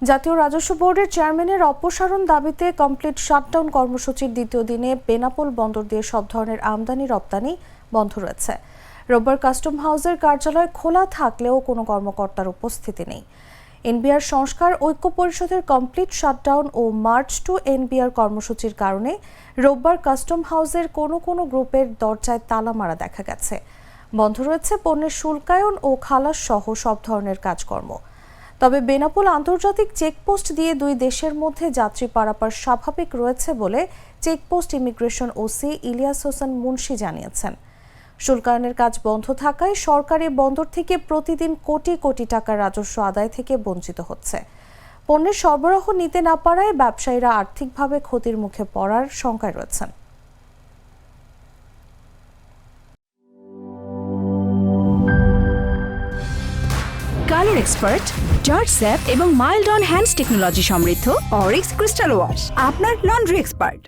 জাতীয় রাজস্ব বোর্ডের চেয়ারম্যানের অপসারণ দাবিতে কমপ্লিট শাটডাউন কর্মসূচির দ্বিতীয় দিনে বেনাপোল বন্দর দিয়ে সব ধরনের আমদানি রপ্তানি বন্ধ রয়েছে। রোববার কাস্টম হাউসের কার্যালয় খোলা থাকলেও কোনো কর্মকর্তার উপস্থিতি নেই। এনবিআর সংস্কার ঐক্য পরিষদের কমপ্লিট শাটডাউন ও মার্চ টু এনবিআর কর্মসূচির কারণে রোববার কাস্টম হাউসের কোনো গ্রুপের দরজায় তালা মারা দেখা গেছে। বন্ধ রয়েছে পণ্যের শুল্কায়ন ও খালাস সহ সব ধরনের কাজকর্ম। তবে বেনাপোল আন্তর্জাতিক চেকপোস্ট দিয়ে দুই দেশের মধ্যে যাত্রী পারাপার স্বাভাবিক রয়েছে বলে checkpost immigration OC Ilias Hossain Munshi জানিয়েছেন। শুল্কায়নের কাজ বন্ধ থাকায় সরকারি বন্দর থেকে প্রতিদিন কোটি কোটি টাকার রাজস্ব আদায় থেকে বঞ্চিত হচ্ছে। পণ্যের সরবরাহ নিতে না পারায় ব্যবসায়ীরা আর্থিকভাবে ক্ষতির মুখে পড়ার শঙ্কায় রয়েছেন। কালার এক্সপার্ট, জর্জ স্যাপ এবং মাইল্ড অন হ্যান্ডস টেকনোলজি সমৃদ্ধ অরিক্স ক্রিস্টাল ওয়াশ আপনার লন্ড্রি এক্সপার্ট।